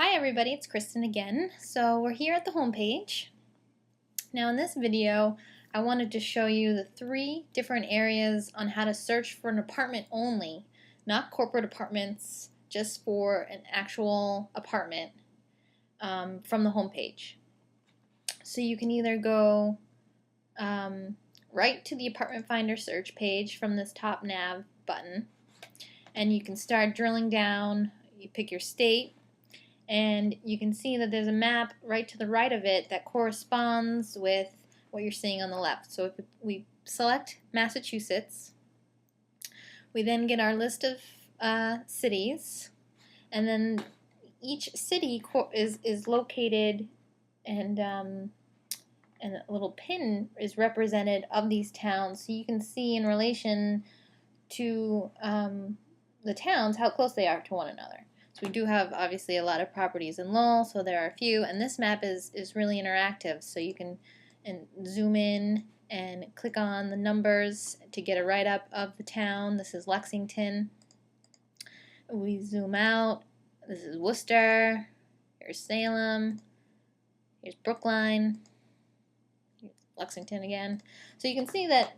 Hi everybody, it's Kristen again. So we're here at the home page. Now in this video, I wanted to show you the 3 different areas on how to search for an apartment only, not corporate apartments, just for an actual apartment from the home page. So you can either go right to the Apartment Finder search page from this top nav button, and you can start drilling down. You pick your state, and you can see that there's a map right to the right of it that corresponds with what you're seeing on the left. So if we select Massachusetts, we then get our list of cities, and then each city is located, and a little pin is represented of these towns, so you can see in relation to the towns how close they are to one another. So we do have obviously a lot of properties in Lowell, so there are a few, and this map is really interactive, so you can zoom in and click on the numbers to get a write-up of the town. This is Lexington. We zoom out. This is Worcester. Here's Salem. Here's Brookline. Here's Lexington again. So you can see that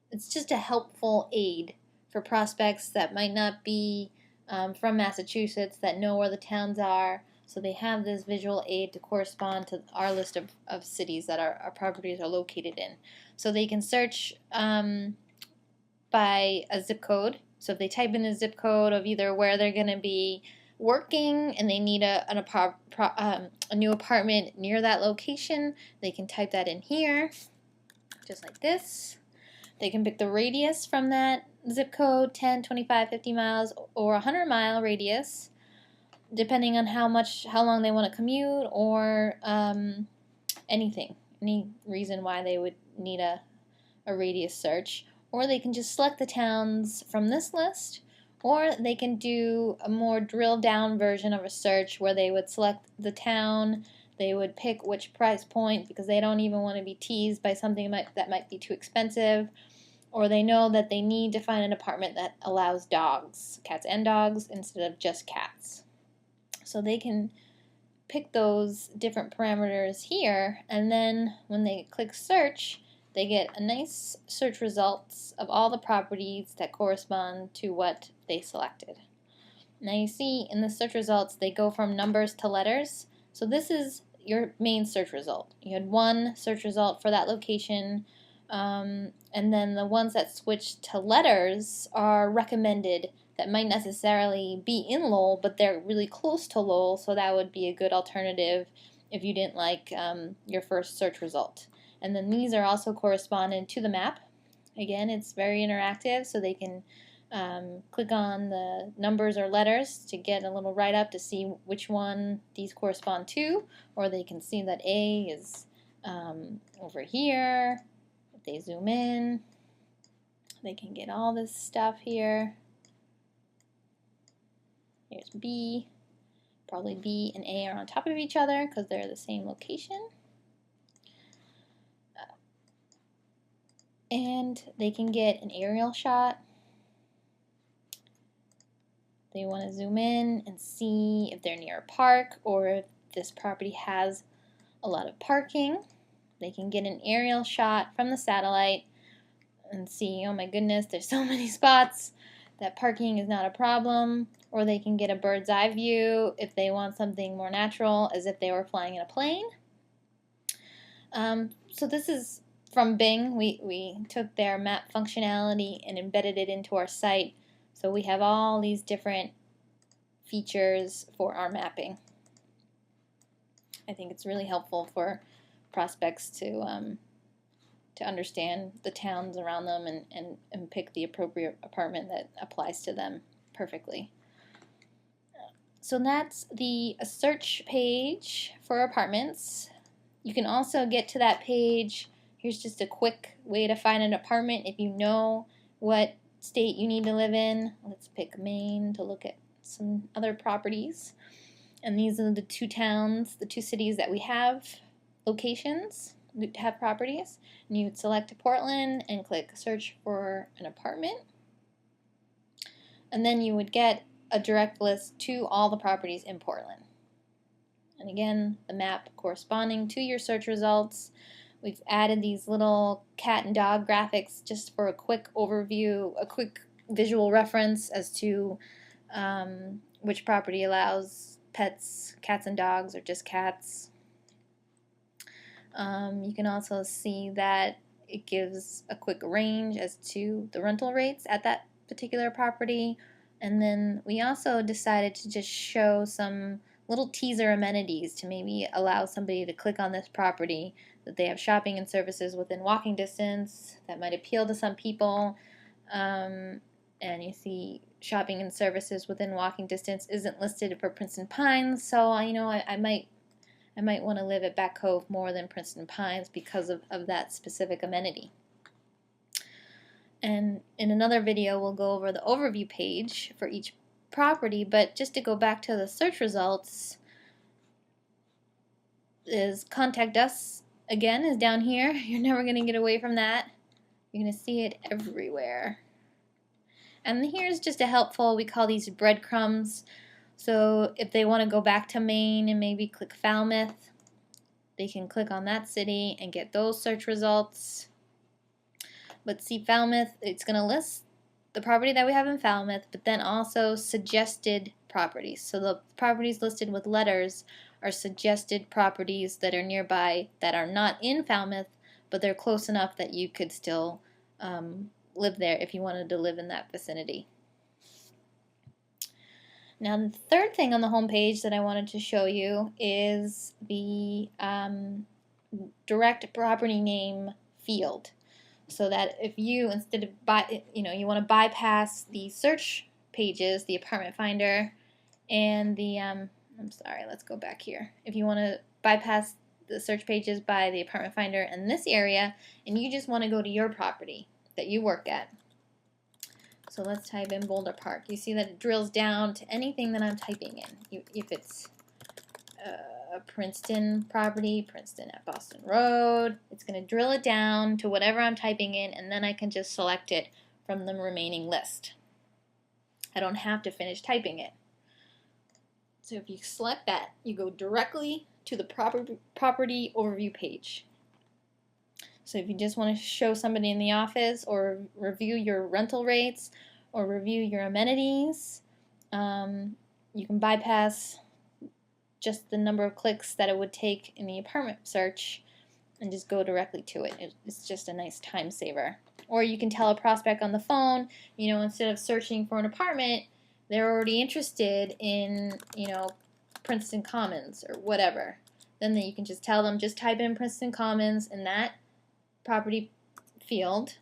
it's just a helpful aid for prospects that might not be from Massachusetts, that know where the towns are, so they have this visual aid to correspond to our list of cities that our properties are located in. So they can search by a zip code. So if they type in a zip code of either where they're going to be working and they need a new apartment near that location, they can type that in here, just like this. They can pick the radius from that zip code, 10, 25, 50 miles, or 100-mile radius, depending on how long they want to commute, or anything, any reason why they would need a radius search. Or they can just select the towns from this list, or they can do a more drilled down version of a search where they would select the town, they would pick which price point because they don't even want to be teased by something that might be too expensive, or they know that they need to find an apartment that allows dogs, cats and dogs, instead of just cats. So they can pick those different parameters here, and then when they click search, they get a nice search results of all the properties that correspond to what they selected. Now you see in the search results they go from numbers to letters. So this is your main search result. You had one search result for that location, and then the ones that switch to letters are recommended that might necessarily be in Lowell, but they're really close to Lowell, so that would be a good alternative if you didn't like your first search result. And then these are also correspondent to the map. Again, it's very interactive, so they can click on the numbers or letters to get a little write-up to see which one these correspond to, or they can see that A is over here. If they zoom in, they can get all this stuff here. Here's B. Probably B and A are on top of each other because they're the same location. And they can get an aerial shot. They want to zoom in and see if they're near a park or if this property has a lot of parking. They can get an aerial shot from the satellite and see, oh my goodness, there's so many spots, that parking is not a problem. Or they can get a bird's eye view if they want something more natural, as if they were flying in a plane. So this is from Bing. We took their map functionality and embedded it into our site. So we have all these different features for our mapping. I think it's really helpful for prospects to understand the towns around them and pick the appropriate apartment that applies to them perfectly. So that's the search page for apartments. You can also get to that page. Here's just a quick way to find an apartment if you know what state you need to live in. Let's pick Maine to look at some other properties. And these are the 2 towns, the 2 cities that we have locations, have properties. And you would select Portland and click search for an apartment. And then you would get a direct list to all the properties in Portland. And again, the map corresponding to your search results. We've added these little cat and dog graphics just for a quick overview, a quick visual reference as to which property allows pets, cats and dogs, or just cats. You can also see that it gives a quick range as to the rental rates at that particular property. And then we also decided to just show some little teaser amenities to maybe allow somebody to click on this property, that they have shopping and services within walking distance that might appeal to some people. And you see shopping and services within walking distance isn't listed for Princeton Pines, so I might want to live at Back Cove more than Princeton Pines because of that specific amenity. And in another video we'll go over the overview page for each property, but just to go back to the search results, is contact us again is down here. You're never going to get away from that. You're going to see it everywhere. And here's just a helpful, we call these breadcrumbs. So if they want to go back to Maine and maybe click Falmouth, they can click on that city and get those search results. But see, Falmouth, it's going to list the property that we have in Falmouth, but then also suggested properties. So the properties listed with letters are suggested properties that are nearby that are not in Falmouth, but they're close enough that you could still live there if you wanted to live in that vicinity. Now the third thing on the home page that I wanted to show you is the direct property name field. So that if you, instead of you want to bypass the search pages, the Apartment Finder, and the let's go back here. If you want to bypass the search pages by the Apartment Finder in this area, and you just want to go to your property that you work at. So let's type in Boulder Park. You see that it drills down to anything that I'm typing in. If it's a Princeton property, Princeton at Boston Road, it's going to drill it down to whatever I'm typing in, and then I can just select it from the remaining list. I don't have to finish typing it. So if you select that, you go directly to the property overview page. So if you just want to show somebody in the office or review your rental rates or review your amenities, you can bypass just the number of clicks that it would take in the apartment search and just go directly to it. It's just a nice time saver. Or you can tell a prospect on the phone, instead of searching for an apartment, they're already interested in, Princeton Commons or whatever. Then you can just tell them, just type in Princeton Commons in that property field,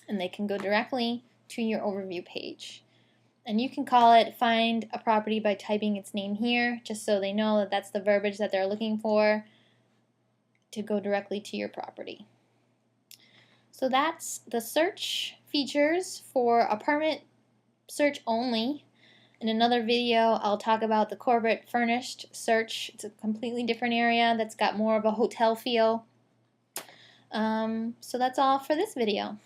and they can go directly to your overview page. And you can call it find a property by typing its name here, just so they know that that's the verbiage that they're looking for to go directly to your property. So that's the search features for apartment search only. In another video, I'll talk about the Corbett furnished search. It's a completely different area that's got more of a hotel feel. So that's all for this video.